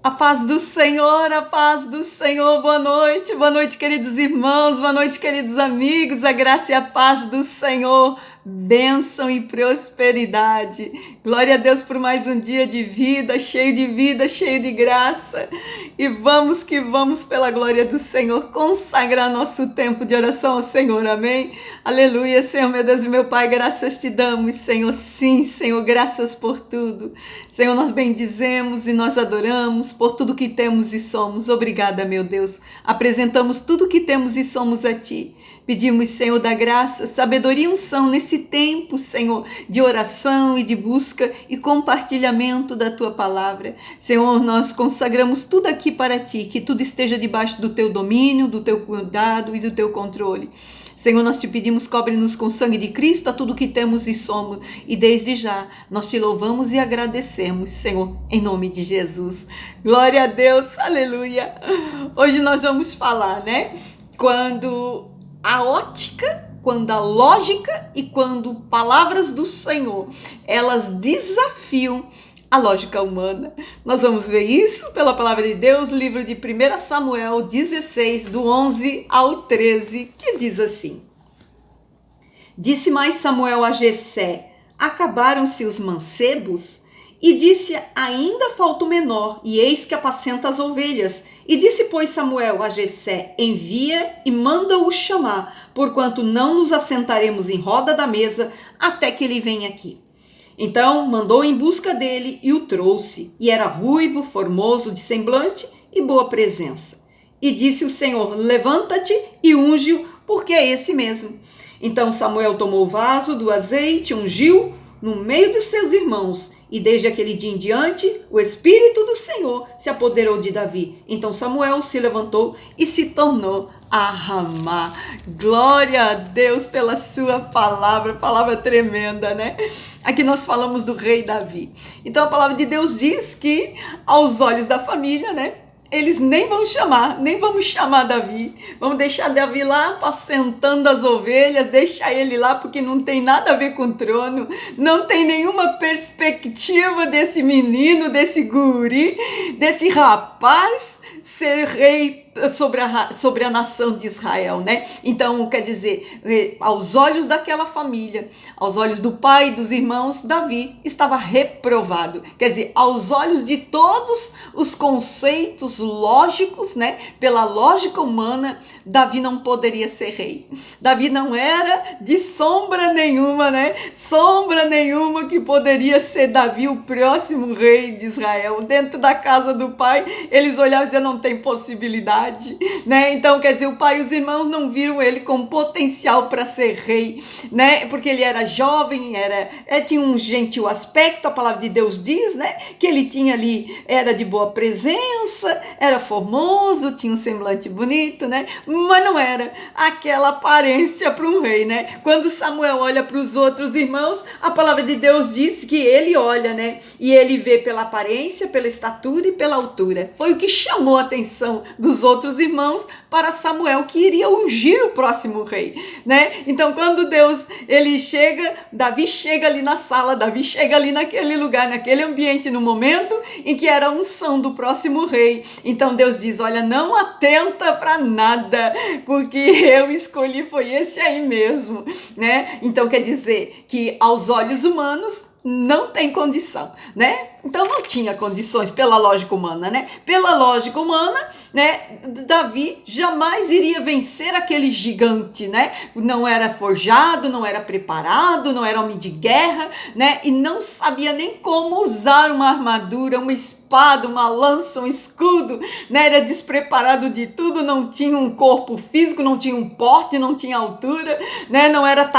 A paz do Senhor, boa noite, queridos irmãos, boa noite, queridos amigos, a graça e a paz do Senhor, bênção e prosperidade. Glória a Deus por mais um dia de vida, cheio de graça. E vamos que vamos, pela glória do Senhor, consagrar nosso tempo de oração ao Senhor, amém? Aleluia, Senhor, meu Deus e meu Pai, graças te damos, Senhor, sim, Senhor, graças por tudo. Senhor, nós bendizemos e nós adoramos por tudo que temos e somos. Obrigada, meu Deus. Apresentamos tudo que temos e somos a Ti. Pedimos, Senhor, da graça, sabedoria e unção nesse tempo, Senhor, de oração e de busca e compartilhamento da Tua palavra. Senhor, nós consagramos tudo aqui para Ti, que tudo esteja debaixo do Teu domínio, do Teu cuidado e do Teu controle. Senhor, nós te pedimos, cobre-nos com o sangue de Cristo a tudo que temos e somos. E desde já, nós te louvamos e agradecemos, Senhor, em nome de Jesus. Glória a Deus, aleluia. Hoje nós vamos falar, né? Quando a ótica, quando a lógica e quando palavras do Senhor, elas desafiam a lógica humana. Nós vamos ver isso pela palavra de Deus, livro de 1 Samuel 16, do 11 ao 13, que diz assim: Disse mais Samuel a Jessé: acabaram-se os mancebos? E disse: ainda falta o menor, e eis que apacenta as ovelhas. E disse, pois, Samuel a Jessé: envia e manda-o chamar, porquanto não nos assentaremos em roda da mesa até que ele venha aqui. Então mandou em busca dele e o trouxe, e era ruivo, formoso de semblante e boa presença. E disse o Senhor: levanta-te e unge-o, porque é esse mesmo. Então Samuel tomou o vaso do azeite, ungiu no meio dos seus irmãos, e desde aquele dia em diante, o Espírito do Senhor se apoderou de Davi. Então Samuel se levantou e se tornou a Ramá. Glória a Deus pela sua palavra tremenda, né? Aqui nós falamos do rei Davi. Então a palavra de Deus diz que aos olhos da família, né? Eles nem vamos chamar Davi, vamos deixar Davi lá apacentando as ovelhas, deixa ele lá porque não tem nada a ver com o trono, não tem nenhuma perspectiva desse menino, desse guri, desse rapaz ser rei sobre a nação de Israel, né? Então, quer dizer, aos olhos daquela família, aos olhos do pai e dos irmãos, Davi estava reprovado. Quer dizer, aos olhos de todos os conceitos lógicos, né? Pela lógica humana, Davi não poderia ser rei. Davi não era de sombra nenhuma, né? Sombra nenhuma que poderia ser Davi o próximo rei de Israel. Dentro da casa do pai, eles olhavam e diziam, não tem possibilidade. Né? Então, quer dizer, o pai e os irmãos não viram ele com potencial para ser rei, né? Porque ele era jovem, tinha um gentil aspecto, a palavra de Deus diz, né? Que ele tinha ali, era de boa presença, era formoso, tinha um semblante bonito, né? Mas não era aquela aparência para um rei, né? Quando Samuel olha para os outros irmãos, a palavra de Deus diz que ele olha, né? E ele vê pela aparência, pela estatura e pela altura. Foi o que chamou a atenção dos outros irmãos para Samuel, que iria ungir o próximo rei, né? Então, quando Davi chega ali na sala, Davi chega ali naquele lugar, naquele ambiente, no momento em que era a unção do próximo rei. Então, Deus diz, olha, não atenta para nada, porque eu escolhi, foi esse aí mesmo, né? Então, quer dizer que aos olhos humanos, não tem condição, né? Então não tinha condições pela lógica humana, né? Pela lógica humana, né? Davi jamais iria vencer aquele gigante, né? Não era forjado, não era preparado, não era homem de guerra, né? E não sabia nem como usar uma armadura, uma espada, uma lança, um escudo, né? Era despreparado de tudo, não tinha um corpo físico, não tinha um porte, não tinha altura, né? Não era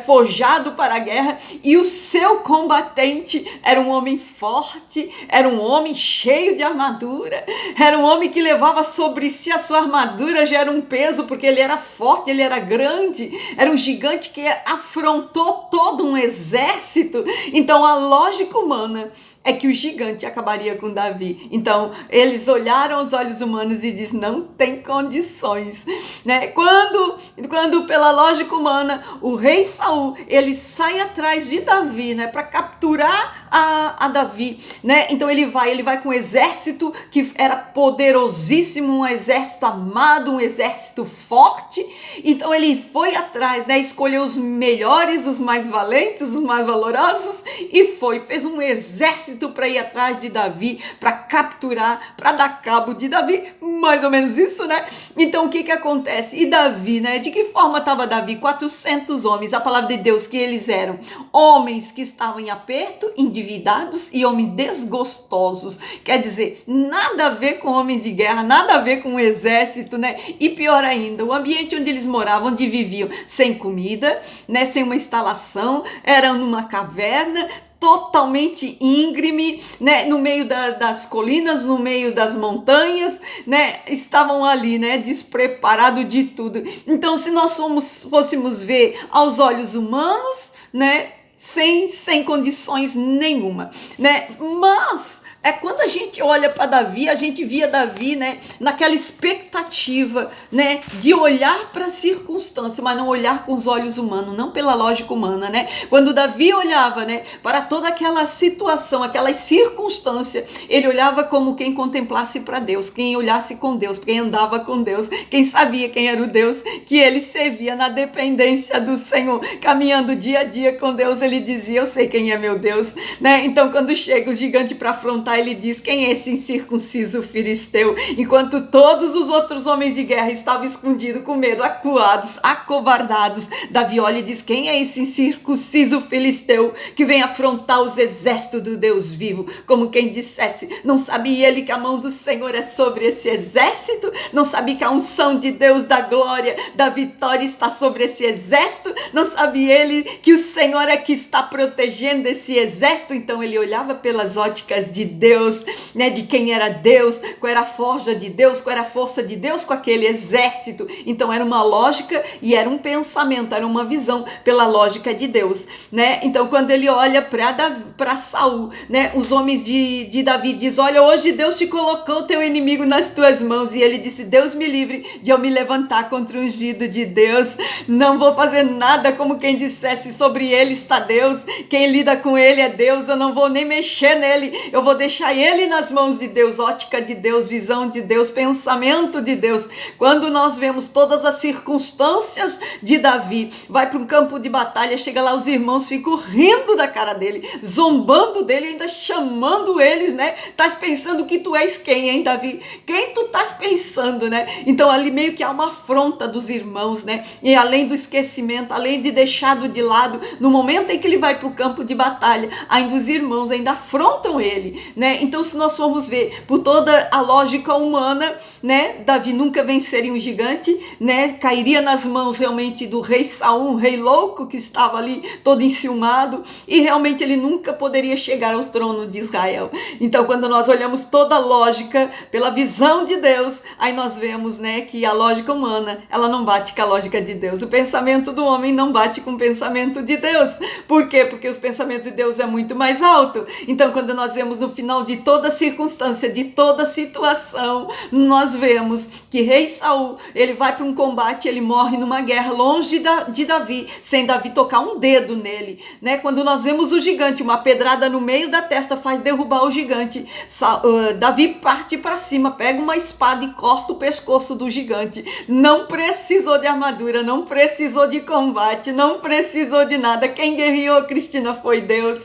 forjado para a guerra, e o seu combatente era um homem forte, era um homem cheio de armadura, era um homem que levava sobre si a sua armadura, já era um peso, porque ele era forte, ele era grande, era um gigante que afrontou todo um exército. Então a lógica humana é que o gigante acabaria com Davi. Então, eles olharam aos olhos humanos e diz, não tem condições, né? Quando pela lógica humana, o rei Saul, ele sai atrás de Davi, né, para capturar a Davi, né? Então ele vai com um exército que era poderosíssimo, um exército amado, um exército forte. Então ele foi atrás, né? Escolheu os melhores, os mais valentes, os mais valorosos e fez um exército para ir atrás de Davi, para capturar, para dar cabo de Davi, mais ou menos isso, né? Então o que acontece? E Davi, né? De que forma estava Davi? 400 homens, a palavra de Deus que eles eram homens que estavam em aperto, endividados e homens desgostosos. Quer dizer, nada a ver com homens de guerra, nada a ver com o exército, né? E pior ainda, o ambiente onde eles moravam, onde viviam, sem comida, né? Sem uma instalação, eram numa caverna, totalmente íngreme, né, no meio das colinas, no meio das montanhas, né, estavam ali, né, despreparados de tudo. Então, se nós fôssemos ver aos olhos humanos, né, sem condições nenhuma, né, mas quando a gente olha para Davi, a gente via Davi, né, naquela expectativa, né, de olhar para a circunstância, mas não olhar com os olhos humanos, não pela lógica humana, né? Quando Davi olhava, né, para toda aquela situação, aquela circunstância, ele olhava como quem contemplasse para Deus, quem olhasse com Deus, quem andava com Deus, quem sabia quem era o Deus que ele servia na dependência do Senhor, caminhando dia a dia com Deus, ele dizia, eu sei quem é meu Deus, né? Então, quando chega o gigante para afrontar, ele diz, quem é esse incircunciso filisteu? Enquanto todos os outros homens de guerra estavam escondidos, com medo, acuados, acovardados, Davi olha e diz, quem é esse incircunciso filisteu que vem afrontar os exércitos do Deus vivo? Como quem dissesse, não sabia ele que a mão do Senhor é sobre esse exército? Não sabia que a unção de Deus da glória, da vitória está sobre esse exército? Não sabia ele que o Senhor é que está protegendo esse exército? Então ele olhava pelas óticas de Deus, né, de quem era Deus, qual era a forja de Deus, qual era a força de Deus com aquele exército. Então era uma lógica e era um pensamento, era uma visão pela lógica de Deus, né? Então quando ele olha para Saul, né, os homens de Davi diz, olha, hoje Deus te colocou teu inimigo nas tuas mãos, e ele disse, Deus me livre de eu me levantar contra o ungido de Deus, não vou fazer nada como quem dissesse, sobre ele está Deus, quem lida com ele é Deus, eu não vou nem mexer nele, eu vou deixar ele nas mãos de Deus, ótica de Deus, visão de Deus, pensamento de Deus. Quando nós vemos todas as circunstâncias de Davi, vai para um campo de batalha, chega lá, os irmãos ficam rindo da cara dele, zombando dele, ainda chamando eles, né? Estás pensando que tu és quem, hein, Davi? Quem tu estás pensando, né? Então ali meio que há uma afronta dos irmãos, né? E além do esquecimento, além de deixado de lado, no momento em que ele vai para o campo de batalha, ainda os irmãos ainda afrontam ele, né? Então, se nós formos ver por toda a lógica humana, né, Davi nunca venceria um gigante, né, cairia nas mãos realmente do rei Saul, um rei louco que estava ali todo enciumado, e realmente ele nunca poderia chegar ao trono de Israel. Então, quando nós olhamos toda a lógica pela visão de Deus, aí nós vemos, né, que a lógica humana, ela não bate com a lógica de Deus. O pensamento do homem não bate com o pensamento de Deus. Por quê? Porque os pensamentos de Deus é muito mais alto. Então, quando nós vemos no final de toda circunstância, de toda situação, nós vemos que rei Saul, ele vai para um combate, ele morre numa guerra longe de Davi, sem Davi tocar um dedo nele, né? Quando nós vemos o gigante, uma pedrada no meio da testa faz derrubar o gigante, Davi parte para cima, pega uma espada e corta o pescoço do gigante. Não precisou de armadura, não precisou de combate, não precisou de nada. Quem guerreou, Cristina, foi Deus.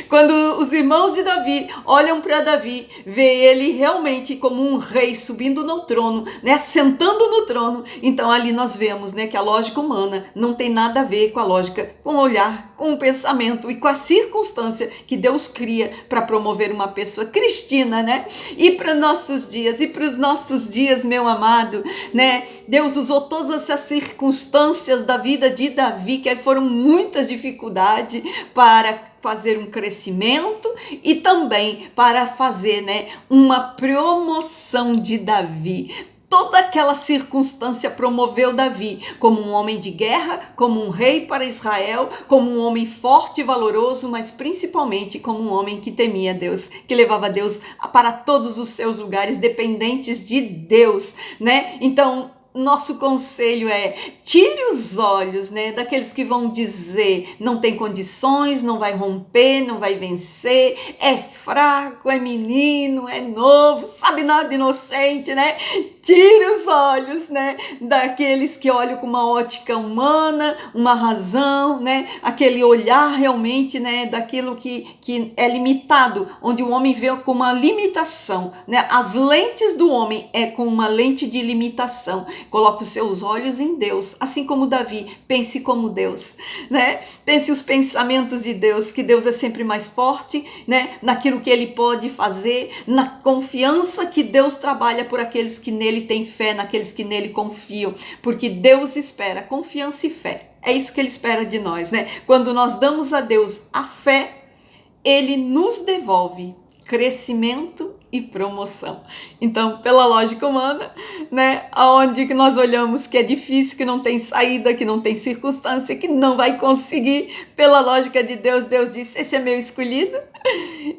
Quando os irmãos de Davi olham para Davi, vê ele realmente como um rei subindo no trono, né, sentando no trono. Então ali nós vemos, né, que a lógica humana não tem nada a ver com a lógica, com o olhar, com o pensamento e com a circunstância que Deus cria para promover uma pessoa. Cristina, né? E para nossos dias, meu amado, né? Deus usou todas essas circunstâncias da vida de Davi, que foram muitas dificuldades, para fazer um crescimento e também para fazer, né, uma promoção de Davi. Toda aquela circunstância promoveu Davi como um homem de guerra, como um rei para Israel, como um homem forte e valoroso, mas principalmente como um homem que temia Deus, que levava Deus para todos os seus lugares, dependentes de Deus, né? Então, nosso conselho é: tire os olhos, né, daqueles que vão dizer não tem condições, não vai romper, não vai vencer, é fraco, é menino, é novo, sabe nada, inocente, né? Tire os olhos, né, daqueles que olham com uma ótica humana, uma razão, né, aquele olhar realmente, né, daquilo que é limitado, onde o homem vê com uma limitação, né? As lentes do homem é com uma lente de limitação. Coloque os seus olhos em Deus, assim como Davi, pense como Deus, né? Pense os pensamentos de Deus, que Deus é sempre mais forte, né? Naquilo que Ele pode fazer, na confiança que Deus trabalha por aqueles que nele têm fé, naqueles que nele confiam, porque Deus espera confiança e fé. É isso que Ele espera de nós, né? Quando nós damos a Deus a fé, Ele nos devolve crescimento e promoção. Então, pela lógica humana, né, aonde que nós olhamos que é difícil, que não tem saída, que não tem circunstância, que não vai conseguir, pela lógica de Deus, Deus disse: esse é meu escolhido,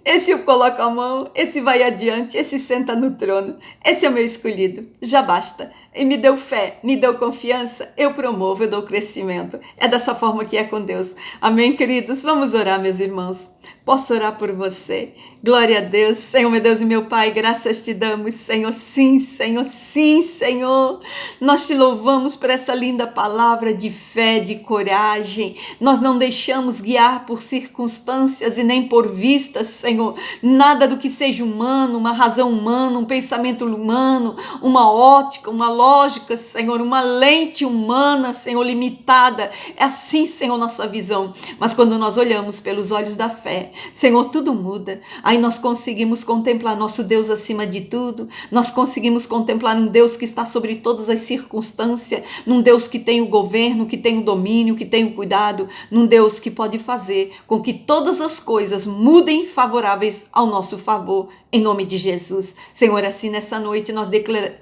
esse eu coloco a mão, esse vai adiante, esse senta no trono, esse é o meu escolhido, já basta. E me deu fé, me deu confiança, eu promovo, eu dou crescimento. É dessa forma que é com Deus. Amém, queridos? Vamos orar, meus irmãos. Posso orar por você? Glória a Deus. Senhor, meu Deus e meu Pai, graças te damos, Senhor. Sim, Senhor. Sim, Senhor. Nós te louvamos por essa linda palavra de fé, de coragem. Nós não deixamos guiar por circunstâncias e nem por vistas, Senhor. Nada do que seja humano, uma razão humana, um pensamento humano, uma ótica, uma lógica, Senhor, uma lente humana, Senhor, limitada. É assim, Senhor, nossa visão. Mas quando nós olhamos pelos olhos da fé, Senhor, tudo muda. Aí nós conseguimos contemplar nosso Deus acima de tudo. Nós conseguimos contemplar um Deus que está sobre todas as circunstâncias, num Deus que tem o governo, que tem o domínio, que tem o cuidado, num Deus que pode fazer com que todas as coisas mudem favoráveis ao nosso favor, em nome de Jesus. Senhor, assim nessa noite nós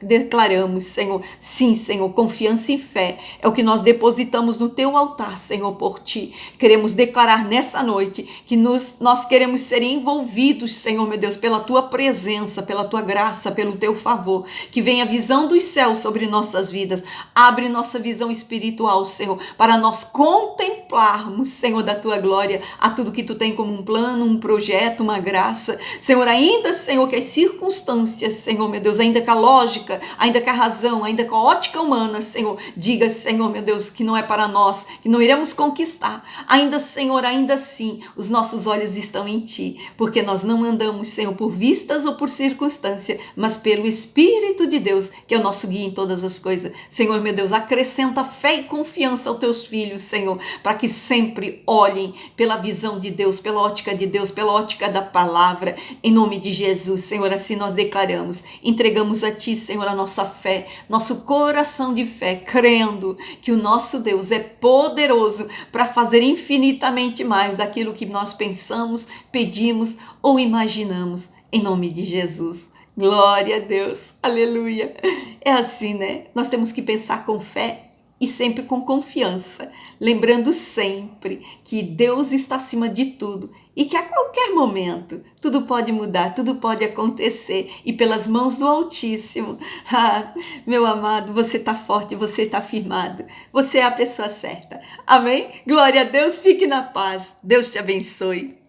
declaramos, Senhor, sim, Senhor, confiança e fé é o que nós depositamos no teu altar, Senhor, por ti. Queremos declarar nessa noite que nós queremos ser envolvidos, Senhor, meu Deus, pela tua presença, pela tua graça, pelo teu favor, que venha a visão dos céus sobre nossas vidas. Abre nossa visão espiritual, Senhor, para nós contemplarmos, Senhor, da tua glória, a tudo que tu tem como um plano, um projeto, uma graça. Senhor, ainda, Senhor, que as circunstâncias, Senhor, meu Deus, ainda que a lógica, ainda que a razão, ainda que a ótica humana, Senhor, diga, Senhor, meu Deus, que não é para nós, que não iremos conquistar. Ainda, Senhor, ainda assim, os nossos olhos estão em ti, porque nós não andamos, Senhor, por vistas ou por circunstância, mas pelo Espírito de Deus, que é o nosso guia em todas as coisas. Senhor, meu Deus, acrescenta fé e confiança aos teus filhos, Senhor, para que sempre olhem pela visão de Deus, pela ótica de Deus, pela ótica da palavra, em nome de Jesus. Senhor, assim nós declaramos, entregamos a ti, Senhor, a nossa fé, nosso coração de fé, crendo que o nosso Deus é poderoso para fazer infinitamente mais daquilo que nós pensamos, pedimos ou imaginamos, em nome de Jesus. Glória a Deus, aleluia. É assim, né? Nós temos que pensar com fé e sempre com confiança, lembrando sempre que Deus está acima de tudo e que a qualquer momento tudo pode mudar, tudo pode acontecer e pelas mãos do Altíssimo. Ah, meu amado, você está forte, você está firmado, você é a pessoa certa. Amém? Glória a Deus, fique na paz. Deus te abençoe.